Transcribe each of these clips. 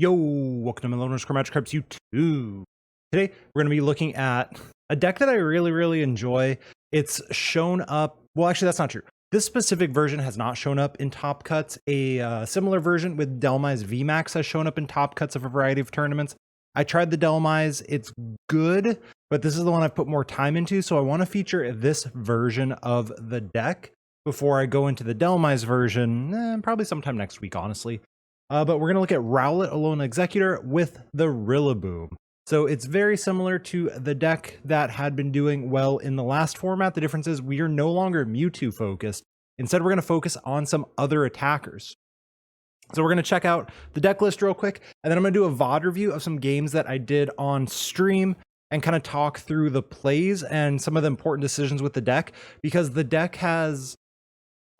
Yo, welcome to Mallow Lana CEC YouTube. Today, we're going to be looking at a deck that I really enjoy. It's shown up, well, actually, that's not true. This specific version has not shown up in top cuts. A similar version with Dhelmise VMAX has shown up in top cuts of a variety of tournaments. I tried the Dhelmise, it's good, but this is the one I've put more time into, so I want to feature this version of the deck before I go into the Dhelmise version, probably sometime next week, honestly. But we're going to look at Rowlet Alolan Exeggutor with the Rillaboom. So it's very similar to the deck that had been doing well in the last format. The difference is we are no longer Mewtwo focused. Instead, we're going to focus on some other attackers. So we're going to check out the deck list real quick, and then I'm going to do a VOD review of some games that I did on stream and kind of talk through the plays and some of the important decisions with the deck, because the deck has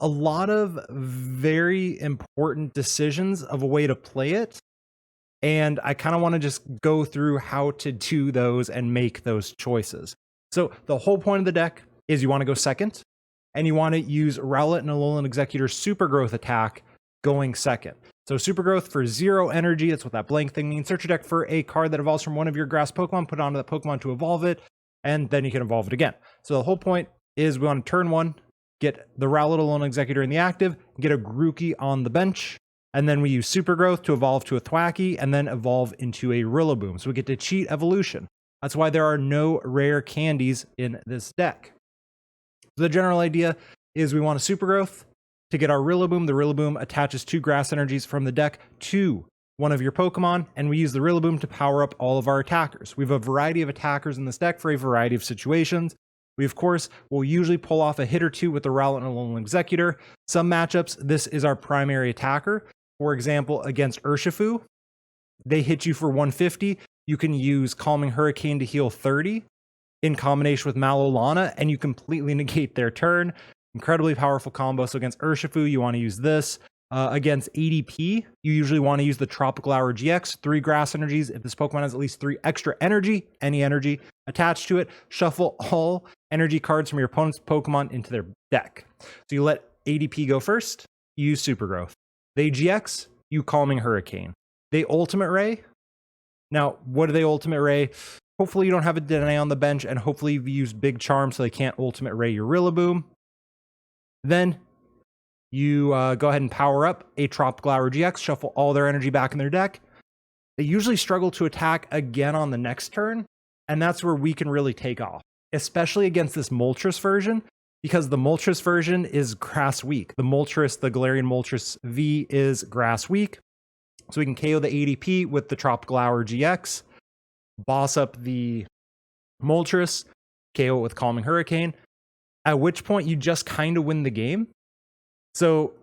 a lot of very important decisions of a way to play it. And I kind of want to just go through how to do those and make those choices. So the whole point of the deck is you want to go second, and you want to use Rowlet and Alolan Exeggutor Super Growth attack going second. So Super Growth for 0 energy, that's what that blank thing means. Search your deck for a card that evolves from one of your grass Pokemon, put it onto that Pokemon to evolve it, and then you can evolve it again. So the whole point is we want to turn one, get the Rowlet Alolan Exeggutor in the active, get a Grookey on the bench, and then we use Super Growth to evolve to a Thwackey and then evolve into a Rillaboom. So we get to cheat evolution. That's why there are no rare candies in this deck. So the general idea is we want a Super Growth to get our Rillaboom. The Rillaboom attaches 2 grass energies from the deck to one of your Pokemon, and we use the Rillaboom to power up all of our attackers. We have a variety of attackers in this deck for a variety of situations. We, of course, will usually pull off a hit or two with the Rowlet and Alolan Exeggutor. Some matchups, this is our primary attacker. For example, against Urshifu, they hit you for 150. You can use Calming Hurricane to heal 30 in combination with Mallow Lana, and you completely negate their turn. Incredibly powerful combo. So against Urshifu, you want to use this. Against ADP, you usually want to use the Tropical Hour GX, 3 grass energies. If this Pokemon has at least 3 extra energy, any energy attached to it, shuffle all energy cards from your opponent's Pokemon into their deck. So you let ADP go first, you use Super Growth. They GX, you Calming Hurricane. They Ultimate Ray. Now, what do they Ultimate Ray? Hopefully you don't have a Dedenne on the bench, and hopefully you've used Big Charm so they can't Ultimate Ray your Rillaboom. Then you go ahead and power up a Tropical Hour GX, shuffle all their energy back in their deck. They usually struggle to attack again on the next turn, and that's where we can really take off, especially against this Moltres version, because the Moltres version is grass weak. The Moltres, the Galarian Moltres V, is grass weak. So we can KO the ADP with the Tropical Hour GX, boss up the Moltres, KO it with Calming Hurricane, at which point you just kind of win the game. So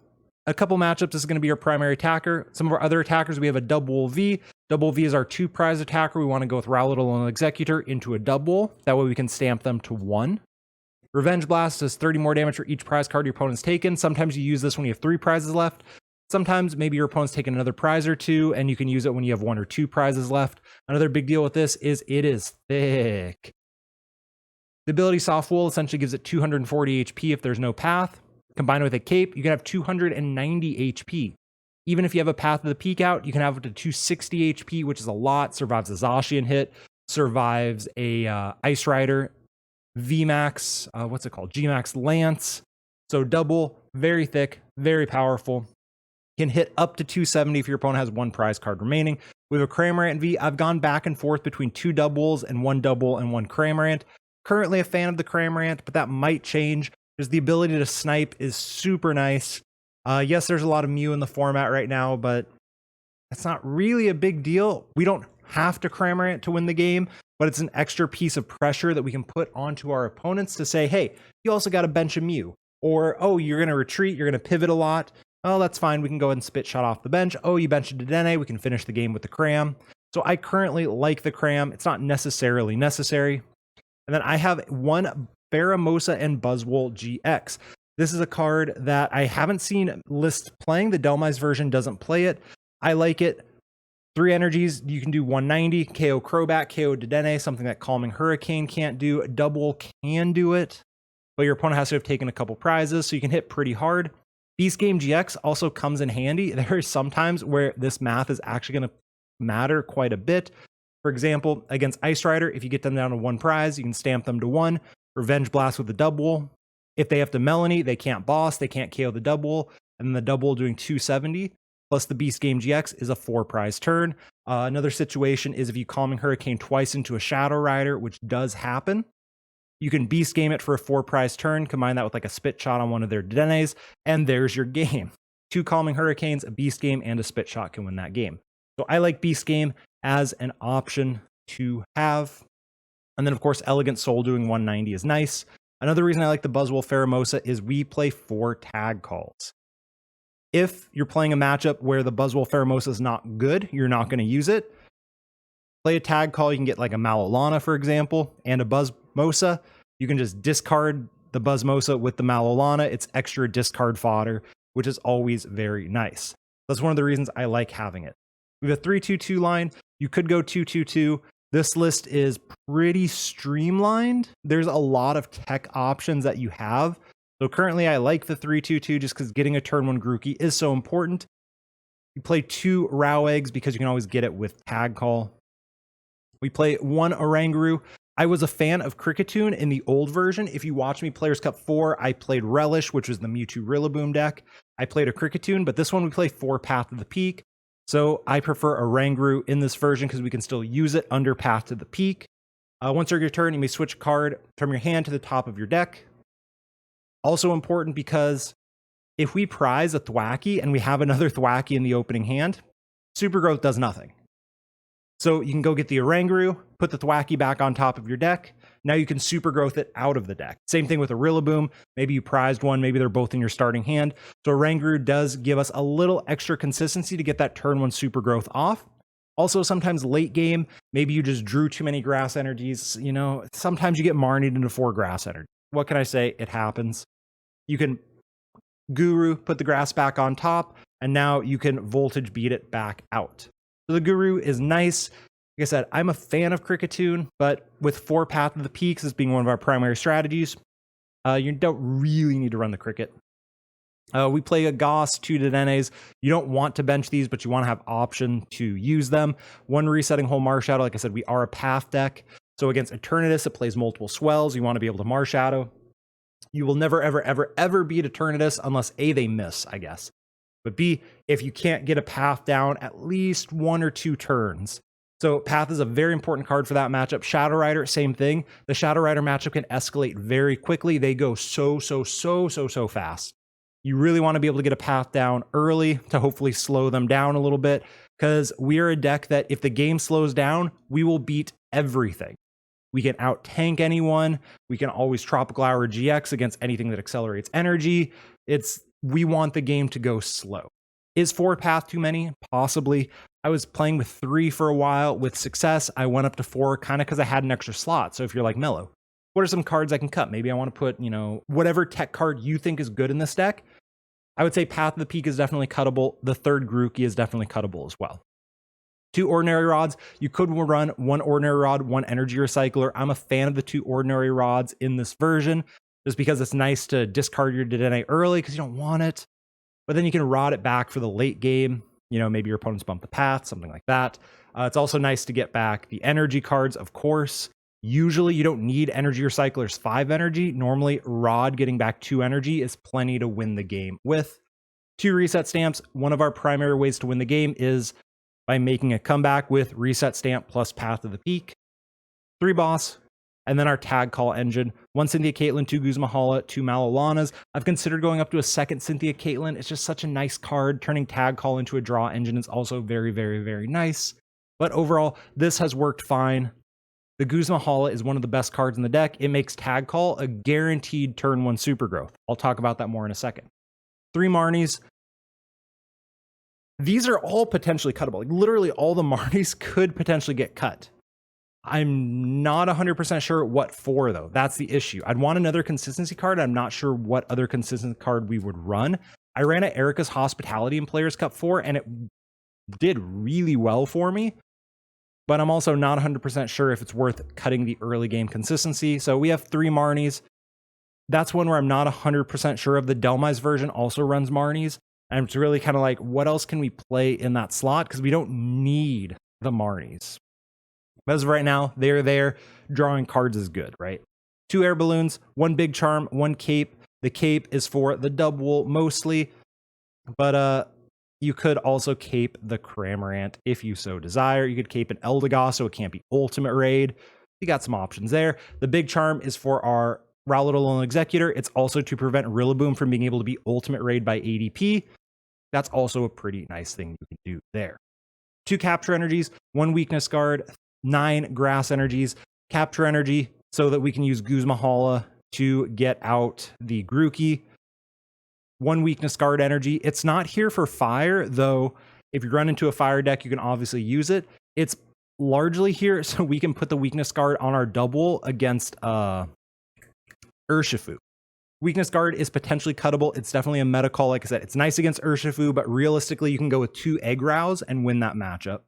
a couple matchups, this is going to be our primary attacker. Some of our other attackers, we have a Dubwool V. Dubwool V is our 2 prize attacker. We want to go with Rowlet Alolan Exeggutor into a Dubwool. That way we can stamp them to 1. Revenge Blast does 30 more damage for each prize card your opponent's taken. Sometimes you use this when you have 3 prizes left. Sometimes maybe your opponent's taken another prize or 2, and you can use it when you have 1 or 2 prizes left. Another big deal with this is it is thick. The ability Soft Wool essentially gives it 240 HP if there's no path. Combined with a cape, you can have 290 HP. Even if you have a Path of the Peak out, you can have up to 260 HP, which is a lot. Survives a Zacian hit, survives a Ice Rider, VMAX, what's it called? GMAX Lance. So double, very thick, very powerful. Can hit up to 270 if your opponent has 1 prize card remaining. We have a Cramorant V. I've gone back and forth between 2 Dubwools and 1 Dubwool and 1 Cramorant. Currently a fan of the Cramorant, but that might change. There's the ability to snipe is super nice. Yes, there's a lot of Mew in the format right now, but that's not really a big deal. We don't have to Cramorant to win the game, but it's an extra piece of pressure that we can put onto our opponents to say, hey, you also got a bench of Mew. Or, oh, you're going to retreat, you're going to pivot a lot. Oh, that's fine. We can go ahead and spit shot off the bench. Oh, you benched a Dedenne. We can finish the game with the Cram. So I currently like the Cram. It's not necessarily necessary. And then I have 1 Pheromosa Buzzwole-GX. This is a card that I haven't seen list playing. The Dhelmise version doesn't play it. I like it. 3 energies, you can do 190, KO Crobat, KO Dedenne, something that Calming Hurricane can't do. Dubwool can do it, but your opponent has to have taken a couple prizes, so you can hit pretty hard. Beast Game GX also comes in handy. There are some times where this math is actually going to matter quite a bit. For example, against Ice Rider, if you get them down to 1 prize, you can stamp them to 1. Revenge Blast with the Dubwool. If they have to Melanie, they can't boss, they can't KO the Dubwool, and then the Dubwool doing 270. Plus the Beast Game GX is a 4 prize turn. Another situation is if you Calming Hurricane twice into a Shadow Rider, which does happen. You can Beast Game it for a 4 prize turn, combine that with like a Spit Shot on one of their Dedennes, and there's your game. 2 Calming Hurricanes, a Beast Game, and a Spit Shot can win that game. So I like Beast Game as an option to have. And then, of course, Elegant Soul doing 190 is nice. Another reason I like the Buzzwole Pheromosa is we play 4 tag calls. If you're playing a matchup where the Buzzwole Pheromosa is not good, you're not going to use it. Play a tag call, you can get like a Mallow Lana, for example, and a Buzzmosa. You can just discard the Buzzmosa with the Mallow Lana. It's extra discard fodder, which is always very nice. That's one of the reasons I like having it. We have a 3-2-2 line. You could go 2-2-2. This list is pretty streamlined. There's a lot of tech options that you have. So currently I like the 3-2-2 just because getting a turn 1 Grookey is so important. You play 2 Row Eggs because you can always get it with tag call. We play 1 Oranguru. I was a fan of Kricketune in the old version. If you watch me Players Cup 4, I played Relish, which was the Mewtwo Rillaboom deck. I played a Kricketune, but this one we play 4 Path of the Peak. So I prefer Oranguru in this version because we can still use it under Path to the Peak. Once during your turn, you may switch a card from your hand to the top of your deck. Also important because if we prize a Thwackey and we have another Thwackey in the opening hand, Super Growth does nothing. So you can go get the Oranguru, put the Thwackey back on top of your deck. Now you can Super Growth it out of the deck. Same thing with a Rillaboom. Maybe you prized one, maybe they're both in your starting hand. So Oranguru does give us a little extra consistency to get that turn 1 Super Growth off. Also, sometimes late game, maybe you just drew too many grass energies. You know, sometimes you get Marnied into 4 grass energy. What can I say? It happens. You can Guru, put the grass back on top, and now you can Voltage beat it back out. So the Guru is nice. Like I said, I'm a fan of Kricketune, but with 4 Path of the Peaks as being one of our primary strategies, you don't really need to run the Cricket. We play a Goss, 2 Dedennes. You don't want to bench these, but you want to have option to use them. 1 Resetting Hole Marshadow. Like I said, we are a Path deck. So against Eternatus, it plays multiple swells. You want to be able to Marshadow. You will never, ever, ever, ever beat Eternatus unless A, they miss, I guess. But B, if you can't get a Path down at least 1 or 2 turns. So Path is a very important card for that matchup. Shadow Rider, same thing. The Shadow Rider matchup can escalate very quickly. They go so fast. You really want to be able to get a Path down early to hopefully slow them down a little bit, because we are a deck that if the game slows down, we will beat everything. We can out-tank anyone. We can always Tropical Hour GX against anything that accelerates energy. We want the game to go slow. Is 4 Path too many? Possibly. I was playing with 3 for a while with success. I went up to 4 kind of because I had an extra slot. So if you're like Mellow, what are some cards I can cut? Maybe I want to put, whatever tech card you think is good in this deck. I would say Path of the Peak is definitely cuttable. The 3rd Grookey is definitely cuttable as well. 2 Ordinary Rods. You could run 1 Ordinary Rod, 1 Energy Recycler. I'm a fan of the 2 Ordinary Rods in this version, just because it's nice to discard your Dedenne early because you don't want it. But then you can Rod it back for the late game. Maybe your opponents bump the path, something like that. It's also nice to get back the energy cards, of course. Usually you don't need Energy Recyclers 5 energy. Normally Rod getting back 2 energy is plenty to win the game with. 2 Reset Stamps. One of our primary ways to win the game is by making a comeback with Reset Stamp plus Path of the Peak. 3 Boss. And then our Tag Call engine. 1 Cynthia Caitlin, 2 Guzma Hala, 2 Mallow Lanas. I've considered going up to a 2nd Cynthia Caitlin. It's just such a nice card. Turning Tag Call into a draw engine is also very, very, very nice. But overall, this has worked fine. The Guzma Hala is one of the best cards in the deck. It makes Tag Call a guaranteed turn 1 super growth. I'll talk about that more in a second. 3 Marnies. These are all potentially cuttable. Like, literally all the Marnies could potentially get cut. I'm not 100% sure what for, though. That's the issue. I'd want another consistency card. I'm not sure what other consistency card we would run. I ran an Erica's Hospitality in Players Cup 4, and it did really well for me. But I'm also not 100% sure if it's worth cutting the early game consistency. So we have 3 Marnies. That's one where I'm not 100% sure of. The Delmise version also runs Marnies. And it's really kind of like, what else can we play in that slot? Because we don't need the Marnies. But as of right now, they're there. Drawing cards is good, right? 2 Air Balloons, 1 Big Charm, 1 Cape. The Cape is for the Dubwool mostly, but you could also cape the Cramorant if you so desire. You could cape an Eldegoss so it can't be ultimate raid. You got some options there. The Big Charm is for our Rowlet Alolan Exeggutor. It's also to prevent Rillaboom from being able to be ultimate raid by ADP. That's also a pretty nice thing you can do there. 2 Capture Energies, 1 Weakness Guard, 9 Grass Energies. Capture Energy so that we can use Guzma Hala to get out the Grookey. 1 Weakness Guard Energy. It's not here for fire, though if you run into a fire deck, you can obviously use it. It's largely here so we can put the Weakness Guard on our Dubwool against Urshifu. Weakness Guard is potentially cuttable. It's definitely a meta call. Like I said, it's nice against Urshifu, but realistically, you can go with 2 EggRows and win that matchup.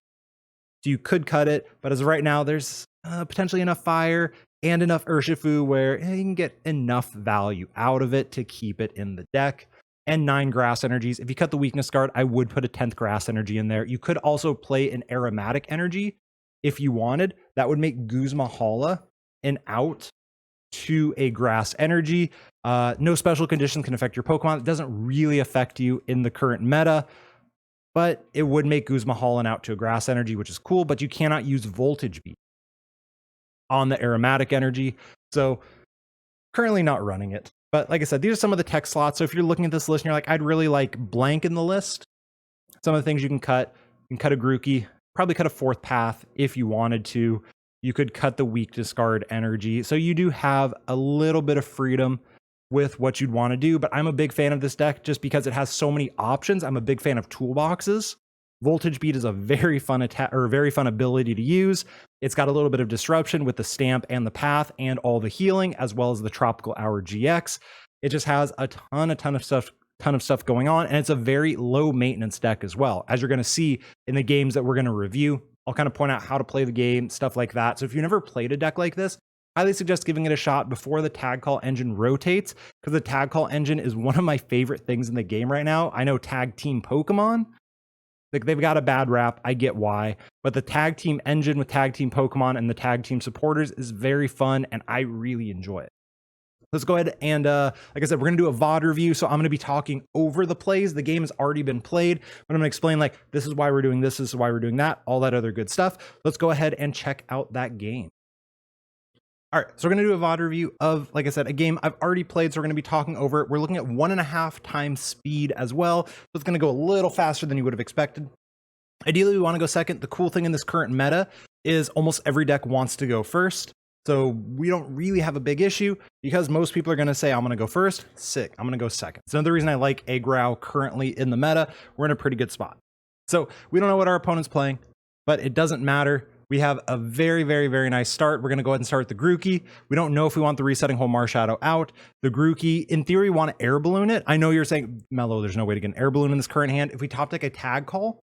So you could cut it, but as of right now, there's potentially enough fire and enough Urshifu where you can get enough value out of it to keep it in the deck. And 9 Grass Energies. If you cut the Weakness Guard, I would put a 10th Grass Energy in there. You could also play an Aromatic Energy if you wanted. That would make Guzma Hala an out to a Grass Energy. No special conditions can affect your Pokemon. It doesn't really affect you in the current meta, but it would make Guzma Hala an out to a Grass Energy, which is cool, but you cannot use Voltage Beat on the Aromatic Energy. So currently not running it. But like I said, these are some of the tech slots. So if you're looking at this list and you're like, I'd really like blank in the list, some of the things you can cut. You can cut a Grookey, probably cut a 4th Path if you wanted to. You could cut the Weakness Guard Energy. So you do have a little bit of freedom with what you'd want to do. But I'm a big fan of this deck just because it has so many options. I'm a big fan of toolboxes. Voltage Beat is a very fun attack or very fun ability to use. It's got a little bit of disruption with the stamp and the path and all the healing, as well as the Tropical Hour GX. It just has a ton of stuff going on, and it's a very low maintenance deck as well, as you're going to see in the games that we're going to review. I'll kind of point out how to play the game, stuff like that. So if you've never played a deck like this, I highly suggest giving it a shot before the Tag Call engine rotates, because the Tag Call engine is one of my favorite things in the game right now. I know Tag Team Pokemon, like, they've got a bad rap. I get why. But the tag team engine with tag team Pokemon and the tag team supporters is very fun, and I really enjoy it. Let's go ahead and, like I said, we're going to do a VOD review. So I'm going to be talking over the plays. The game has already been played, but I'm going to explain, like, this is why we're doing this is why we're doing that, all that other good stuff. Let's go ahead and check out that game. All right, so we're going to do a VOD review of, like I said, a game I've already played, so we're going to be talking over it. We're looking at 1.5 times speed as well, so it's going to go a little faster than you would have expected. Ideally, we want to go second. The cool thing in this current meta is almost every deck wants to go first, so we don't really have a big issue because most people are going to say, I'm going to go first, sick, I'm going to go second. It's another reason I like EggRow currently in the meta. We're in a pretty good spot. So we don't know what our opponent's playing, but it doesn't matter. We have a very, very, very nice start. We're going to go ahead and start with the Grookey. We don't know if we want the Resetting Hole Marshadow out. The Grookey, in theory, we want to Air Balloon it. I know you're saying, Mallow, there's no way to get an Air Balloon in this current hand. If we top deck a Tag Call,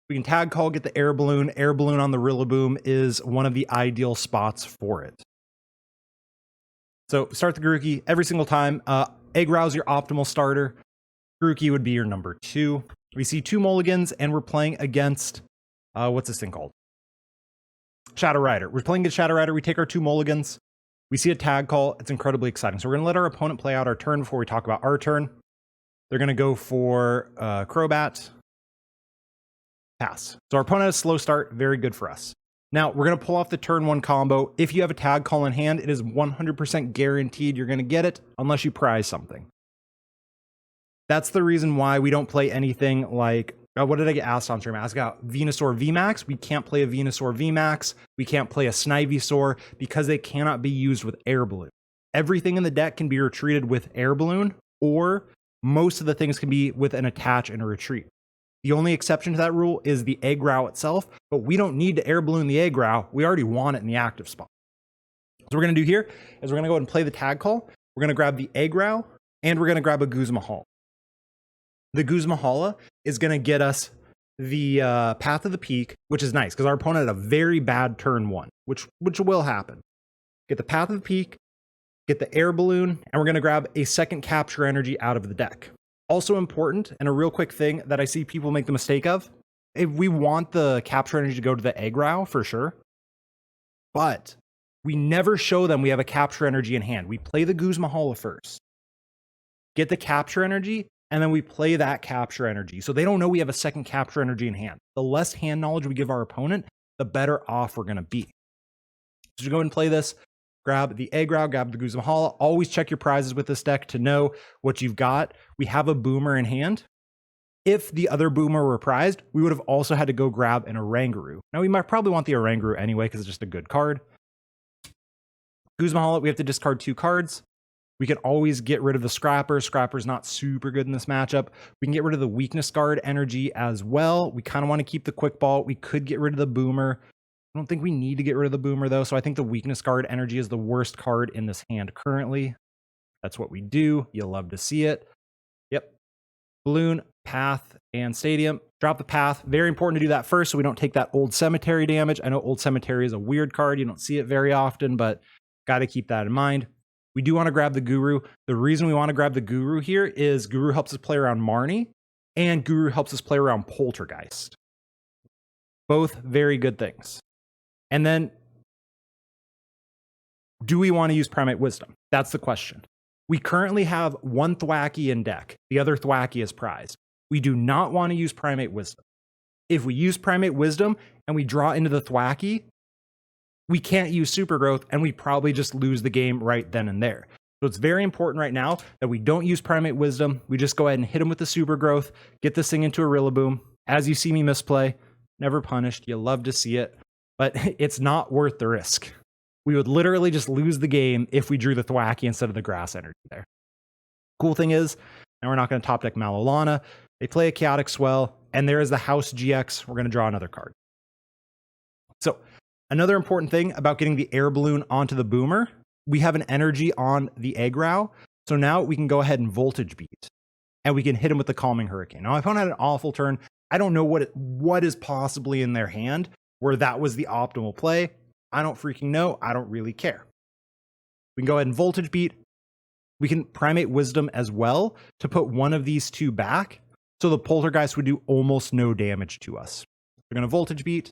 we can Tag Call, get the Air Balloon. Air Balloon on the Rillaboom is one of the ideal spots for it. So start the Grookey every single time. EggRow's your optimal starter. Grookey would be your number 2. We see 2 mulligans, and we're playing against, what's this thing called? Shadow Rider. We're playing against Shadow Rider. We take our 2 mulligans. We see a Tag Call. It's incredibly exciting. So we're going to let our opponent play out our turn before we talk about our turn. They're going to go for Crobat. Pass. So our opponent has a slow start. Very good for us. Now, we're going to pull off the turn 1 combo. If you have a Tag Call in hand, it is 100% guaranteed you're going to get it unless you prize something. That's the reason why we don't play anything like, what did I get asked on stream? I got Venusaur VMAX. We can't play a Venusaur VMAX. We can't play a Snivysaur because they cannot be used with Air Balloon. Everything in the deck can be retreated with Air Balloon, or most of the things can be with an attach and a retreat. The only exception to that rule is the EggRow itself, but we don't need to Air Balloon the EggRow. We already want it in the active spot. So what we're going to do here is we're going to go ahead and play the Tag Call. We're going to grab the EggRow, and we're going to grab a Guzma Hala. The Guzma Hala is going to get us the Path of the Peak, which is nice because our opponent had a very bad turn 1, which will happen. Get the Path of the Peak, get the Air Balloon, and we're going to grab a second Capture Energy out of the deck. Also important, and a real quick thing that I see people make the mistake of, if we want the Capture Energy to go to the EggRow for sure, but we never show them we have a Capture Energy in hand. We play the Guzma Hala first, get the Capture Energy, and then we play that Capture Energy. So they don't know we have a second Capture Energy in hand. The less hand knowledge we give our opponent, the better off we're going to be. So to go and play this, grab the EggRow, grab the Guzma Hala. Always check your prizes with this deck to know what you've got. We have a Boomer in hand. If the other Boomer were prized, we would have also had to go grab an Oranguru. Now, we might probably want the Oranguru anyway because it's just a good card. Guzma Hala, we have to discard 2 cards. We can always get rid of the Scrapper. Scrapper's not super good in this matchup. We can get rid of the Weakness Guard energy as well. We kind of want to keep the Quick Ball. We could get rid of the Boomer. I don't think we need to get rid of the Boomer, though, so I think the Weakness Guard energy is the worst card in this hand currently. That's what we do. You'll love to see it. Yep. Balloon, Path, and Stadium. Drop the Path. Very important to do that first so we don't take that Old Cemetery damage. I know Old Cemetery is a weird card. You don't see it very often, but got to keep that in mind. We do want to grab the Guru. The reason we want to grab the Guru here is Guru helps us play around Marnie, and Guru helps us play around Poltergeist. Both very good things. And then, do we want to use Primate Wisdom? That's the question. We currently have one Thwackey in deck. The other Thwackey is prized. We do not want to use Primate Wisdom. If we use Primate Wisdom and we draw into the Thwackey, we can't use Super Growth, and we probably just lose the game right then and there. So it's very important right now that we don't use Primate Wisdom. We just go ahead and hit him with the Super Growth, get this thing into a Rillaboom. As you see me misplay, never punished. You love to see it, but it's not worth the risk. We would literally just lose the game if we drew the Thwackey instead of the Grass Energy there. Cool thing is, now we're not going to top deck Mallow Lana. They play a Chaotic Swell, and there is the House GX. We're going to draw another card. So another important thing about getting the Air Balloon onto the Boomer, we have an energy on the EggRow. So now we can go ahead and Voltage Beat, and we can hit him with the Calming Hurricane. Now, my opponent had an awful turn. I don't know what is possibly in their hand where that was the optimal play. I don't freaking know. I don't really care. We can go ahead and Voltage Beat. We can Primate Wisdom as well to put one of these 2 back. So the Poltergeist would do almost no damage to us. We're going to Voltage Beat.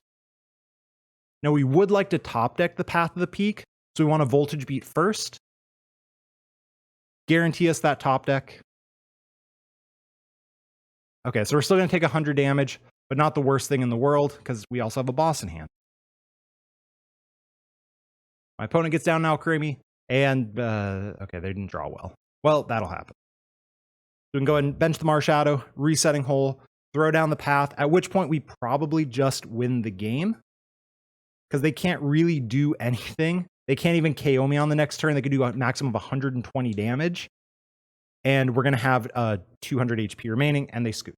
Now we would like to top deck the Path of the Peak. So we want to Voltage Beat first. Guarantee us that top deck. Okay, so we're still going to take 100 damage, but not the worst thing in the world because we also have a boss in hand. My opponent gets down now, Creamy, and okay, they didn't draw well. Well, that'll happen. So we can go ahead and bench the Marshadow, resetting hole, throw down the Path, at which point we probably just win the game because they can't really do anything. They can't even KO me on the next turn. They could do a maximum of 120 damage, and we're going to have 200 HP remaining, and they scoop.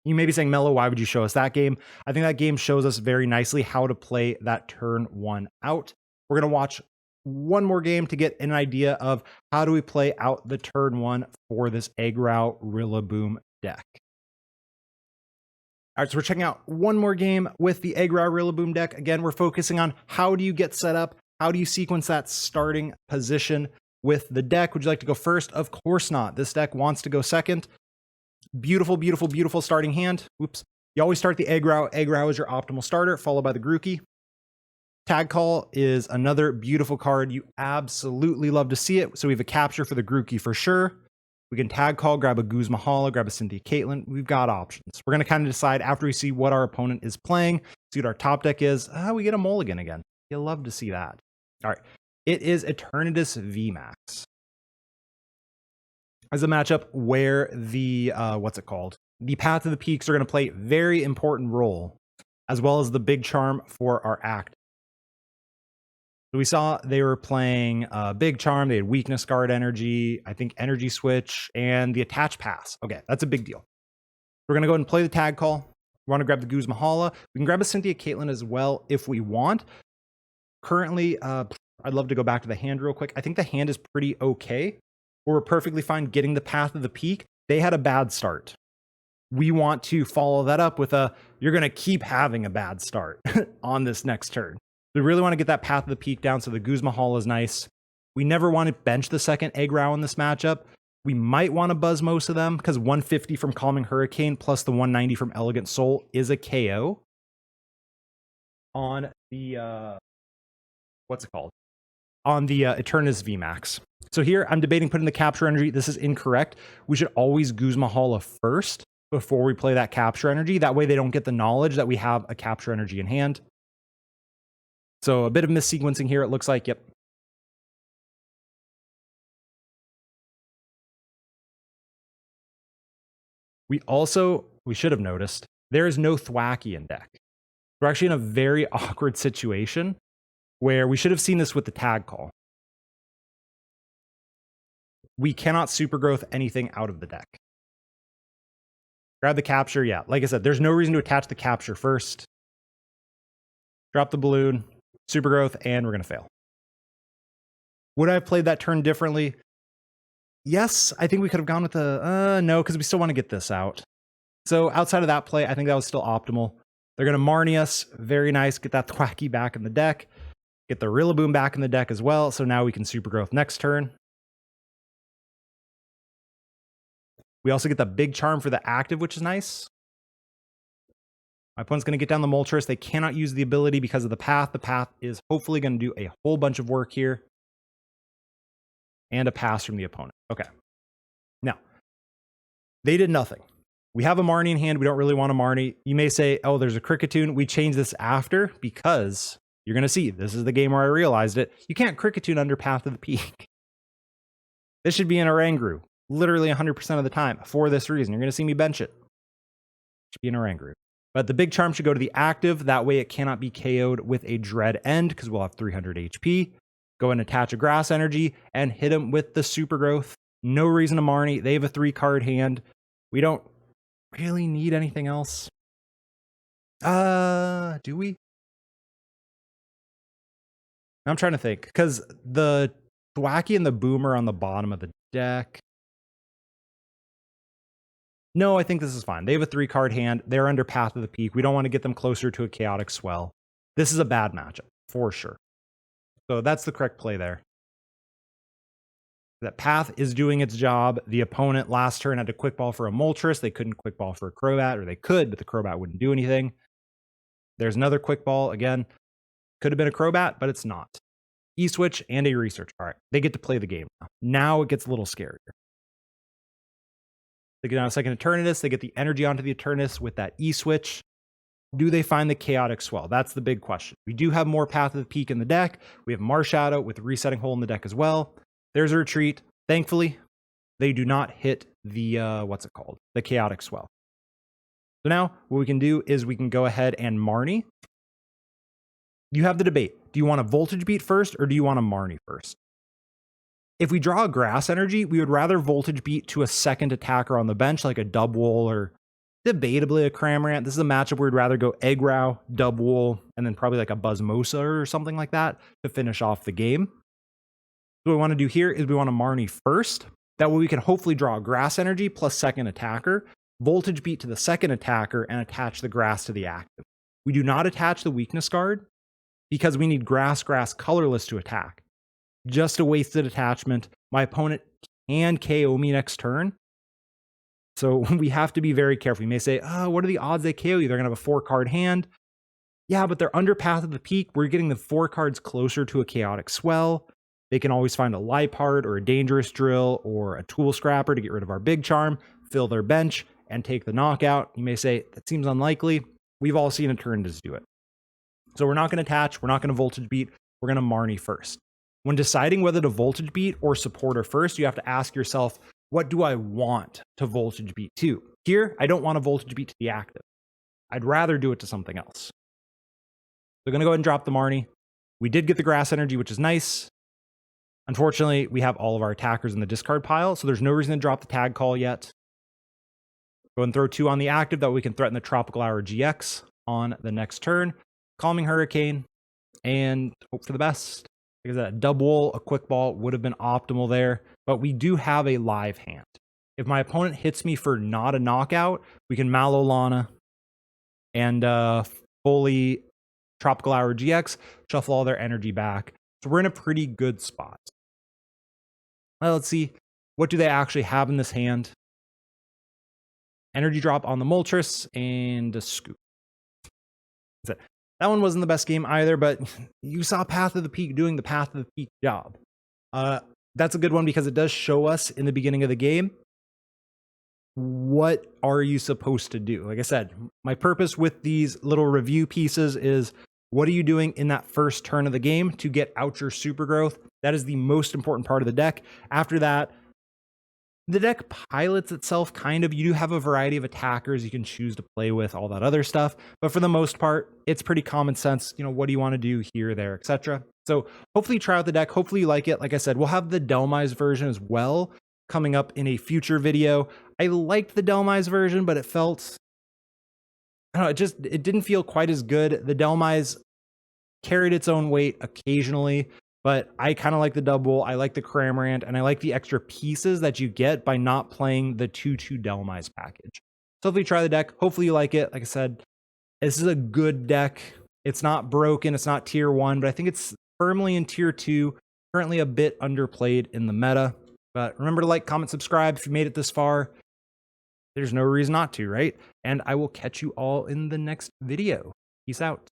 You may be saying, Mello, why would you show us that game? I think that game shows us very nicely how to play that turn 1 out. We're going to watch one more game to get an idea of how do we play out the turn 1 for this EggRow Rillaboom deck. All right, so we're checking out one more game with the EggRow Rillaboom deck. Again, we're focusing on how do you get set up? How do you sequence that starting position with the deck? Would you like to go first? Of course not. This deck wants to go second. Beautiful, beautiful, beautiful starting hand. Oops. You always start the EggRow. EggRow is your optimal starter, followed by the Grookey. Tag Call is another beautiful card. You absolutely love to see it. So we have a capture for the Grookey for sure. We can Tag Call, grab a Guzma Hala, grab a Cynthia Caitlin. We've got options. We're going to kind of decide after we see what our opponent is playing, see what our top deck is. We get a mulligan again. You'll love to see that. All right. It is Eternatus VMAX. As a matchup where the, what's it called? The Path of the Peaks are going to play a very important role, as well as the Big Charm for our act. So we saw they were playing Big Charm. They had Weakness Guard energy, I think Energy Switch, and the Attach Pass. Okay, that's a big deal. We're going to go ahead and play the Tag Call. We want to grab the Guzma Hala. We can grab a Cynthia Caitlin as well if we want. Currently, I'd love to go back to the hand real quick. I think the hand is pretty okay. We're perfectly fine getting the Path of the Peak. They had a bad start. We want to follow that up with you're going to keep having a bad start on this next turn. We really want to get that Path of the Peak down, so the Guzma Hala is nice. We never want to bench the second EggRow in this matchup. We might want to buzz most of them because 150 from Calming Hurricane plus the 190 from Elegant Soul is a KO on the, what's it called? On the Eternus VMAX. So here I'm debating putting the Capture Energy. This is incorrect. We should always Guzma Hala first before we play that Capture Energy. That way they don't get the knowledge that we have a Capture Energy in hand. So a bit of missequencing here. It looks like, yep. We should have noticed, there is no Thwackey in deck. We're actually in a very awkward situation where we should have seen this with the Tag Call. We cannot super growth anything out of the deck. Grab the Capture, yeah. Like I said, there's no reason to attach the Capture first. Drop the balloon, super growth, and we're going to fail. Would I have played that turn differently? Yes, I think we could have gone with the, no, because we still want to get this out. So outside of that play, I think that was still optimal. They're going to Marnie us. Very nice. Get that Thwackey back in the deck. Get the Rillaboom back in the deck as well. So now we can super growth next turn. We also get the Big Charm for the active, which is nice. My opponent's going to get down the Moltres. They cannot use the ability because of the path. The path is hopefully going to do a whole bunch of work here. And a pass from the opponent. Okay. Now, they did nothing. We have a Marnie in hand. We don't really want a Marnie. You may say, oh, there's a Cricketune. We changed this after because you're going to see, this is the game where I realized it. You can't Cricketune under Path of the Peak. This should be an Oranguru. Literally 100% of the time. For this reason, you're going to see me bench it. Should be an Oranguru. But the Big Charm should go to the active. That way it cannot be KO'd with a Dread End because we'll have 300 HP. Go and attach a Grass Energy and hit him with the Super Growth. No reason to Marnie. They have a 3-card hand. We don't really need anything else. Do we? I'm trying to think because the Thwackey and the Boomer on the bottom of the deck. No, I think this is fine. They have a 3-card hand. They're under Path of the Peak. We don't want to get them closer to a Chaotic Swell. This is a bad matchup for sure. So that's the correct play there. That Path is doing its job. The opponent last turn had to quick ball for a Moltres. They couldn't quick ball for a Crobat, or they could, but the Crobat wouldn't do anything. There's another quick ball. Again, could have been a Crobat, but it's not. E-switch and a Research. All right, they get to play the game now. Now it gets a little scarier. They get on a second Eternatus. They get the energy onto the Eternatus with that E-switch. Do they find the Chaotic Swell? That's the big question. We do have more Path of the Peak in the deck. We have Marshadow with Resetting Hole in the deck as well. There's a retreat. Thankfully, they do not hit the, what's it called? The Chaotic Swell. So now what we can do is we can go ahead and Marnie. You have the debate. Do you want a Voltage Beat first or do you want a Marnie first? If we draw a Grass Energy, we would rather Voltage Beat to a second attacker on the bench like a Dubwool or debatably a Cramorant. This is a matchup where we'd rather go EggRow, Dubwool, and then probably like a Buzzmosa or something like that to finish off the game. So what we want to do here is we want to Marnie first. That way we can hopefully draw a Grass Energy plus second attacker, Voltage Beat to the second attacker, and attach the Grass to the active. We do not attach the Weakness Guard because we need Grass, colorless to attack. Just a wasted attachment. My opponent can KO me next turn. So we have to be very careful. You may say, oh, what are the odds they KO you? They're going to have a 4-card hand. Yeah, but they're under Path of the Peak. We're getting the 4 cards closer to a Chaotic Swell. They can always find a Liepard or a Dangerous Drill or a Tool Scrapper to get rid of our Big Charm, fill their bench, and take the knockout. You may say, that seems unlikely. We've all seen Eternatus do it. So we're not going to attach. We're not going to Voltage Beat. We're going to Marnie first. When deciding whether to Voltage Beat or Supporter first, you have to ask yourself, what do I want to Voltage Beat to? Here, I don't want to Voltage Beat to the active. I'd rather do it to something else. So I'm going to go ahead and drop the Marnie. We did get the Grass Energy, which is nice. Unfortunately, we have all of our attackers in the discard pile, so there's no reason to drop the Tag Call yet. Go and throw 2 on the active that we can threaten the Tropical Hour GX on the next turn. Calming Hurricane, and hope for the best. Because that Dubwool, a Quick Ball would have been optimal there, but we do have a live hand. If my opponent hits me for not a knockout, we can Mallow Lana and fully Tropical Hour GX, shuffle all their energy back. So we're in a pretty good spot. Well, let's see. what do they actually have in this hand? Energy Drop on the Moltres and a Scoop. That's it. That one wasn't the best game either, but you saw Path of the Peak doing the Path of the Peak job. That's a good one because it does show us in the beginning of the game, what are you supposed to do? Like I said, my purpose with these little review pieces is what are you doing in that first turn of the game to get out your super growth? That is the most important part of the deck. After that, the deck pilots itself kind of. You do have a variety of attackers you can choose to play with, all that other stuff. But for the most part, it's pretty common sense. You know, what do you want to do here, there, etc. So hopefully you try out the deck. Hopefully you like it. Like I said, we'll have the Dhelmise version as well coming up in a future video. I liked the Dhelmise version, but it felt, I don't know, it didn't feel quite as good. The Dhelmise carried its own weight occasionally, but I kind of like the Dubwool, I like the Cramorant, and I like the extra pieces that you get by not playing the 2/2 Dhelmise package. So hopefully you try the deck. Hopefully you like it. Like I said, this is a good deck. It's not broken. It's not tier 1, but I think it's firmly in tier 2. Currently a bit underplayed in the meta. But remember to like, comment, subscribe if you made it this far. There's no reason not to, right? And I will catch you all in the next video. Peace out.